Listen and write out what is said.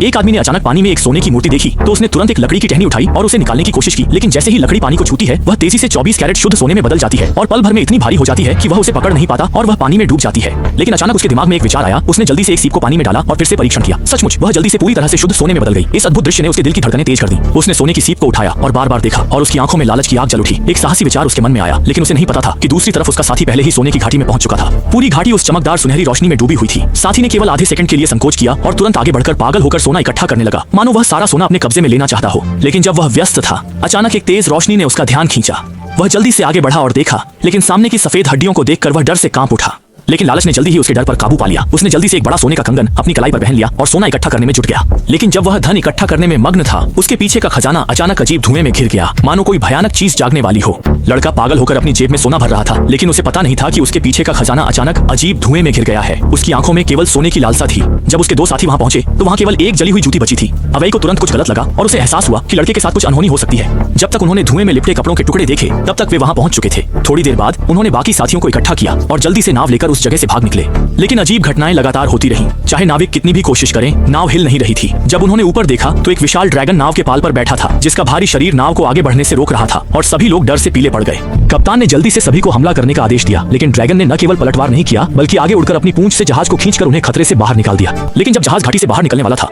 एक आदमी ने अचानक पानी में एक सोने की मूर्ति देखी तो उसने तुरंत एक लकड़ी की टहनी उठाई और उसे निकालने की कोशिश की, लेकिन जैसे ही लकड़ी पानी को छूती है वह तेजी से 24 कैरेट शुद्ध सोने में बदल जाती है और पल भर में इतनी भारी हो जाती है कि वह उसे पकड़ नहीं पाता और वह पानी में डूब जाती है। लेकिन अचानक उसके दिमाग में एक विचार आया। उसने जल्दी से एक सीप को पानी में डाला और फिर से परीक्षण किया। सचमुच वह जल्दी से पूरी तरह से शुद्ध सोने में बदल गई। इस अद्भुत दृश्य ने उसके दिल की धड़कनें तेज कर दी। उसने सोने की सीप को उठाया और बार बार देखा और उसकी आंखों में लालच की आग जल उठी। एक साहसी विचार उसके मन में आया, लेकिन उसे नहीं पता था कि दूसरी तरफ उसका साथी पहले ही सोने की घाटी में पहुंच चुका था। पूरी घाटी उस चमकदार सुनहरी रोशनी में डूबी हुई थी। साथी ने केवल आधे सेकंड के लिए संकोच किया और तुरंत आगे बढ़कर पागल होकर सोना इकट्ठा करने लगा, मानो वह सारा सोना अपने कब्जे में लेना चाहता हो। लेकिन जब वह व्यस्त था, अचानक एक तेज रोशनी ने उसका ध्यान खींचा। वह जल्दी से आगे बढ़ा और देखा, लेकिन सामने की सफेद हड्डियों को देखकर वह डर से कांप उठा। लेकिन लालच ने जल्दी ही उसके डर पर काबू पा लिया। उसने जल्दी से एक बड़ा सोने का कंगन अपनी कलाई पर पहन लिया और सोना इकट्ठा करने में जुट गया। लेकिन जब वह धन इकट्ठा करने में मग्न था, उसके पीछे का खजाना अचानक अजीब धुएं में घिर गया, मानो कोई भयानक चीज जागने वाली हो। लड़का पागल होकर अपनी जेब में सोना भर रहा था, लेकिन उसे पता नहीं था कि उसके पीछे का खजाना अचानक अजीब धुएं में घिर गया है। उसकी आंखों में केवल सोने की लालसा थी। जब उसके दो साथी वहां पहुंचे तो वहां केवल एक जली हुई जूती बची थी। अवै को तुरंत कुछ गलत लगा और उसे एहसास हुआ कि लड़के के साथ कुछ अनहोनी हो सकती है। जब तक उन्होंने धुएं में लिपटे कपड़ों के टुकड़े देखे, तब तक वे वहां पहुंच चुके थे। थोड़ी देर बाद उन्होंने बाकी साथियों को इकट्ठा किया और जल्दी से नाव लेकर उस जगह से भाग निकले। लेकिन अजीब घटनाएं लगातार होती रहीं। चाहे नाविक कितनी भी कोशिश करें, नाव हिल नहीं रही थी। जब उन्होंने ऊपर देखा तो एक विशाल ड्रैगन नाव के पाल पर बैठा था, जिसका भारी शरीर नाव को आगे बढ़ने से रोक रहा था और सभी लोग डर से पीले पड़ गए। कप्तान ने जल्दी से सभी को हमला करने का आदेश दिया, लेकिन ड्रैगन ने न केवल पलटवार नहीं किया, बल्कि आगे उड़कर अपनी पूंछ से जहाज को खींचकर उन्हें खतरे से बाहर निकाल दिया। लेकिन जब जहाज घाटी से बाहर निकलने वाला था,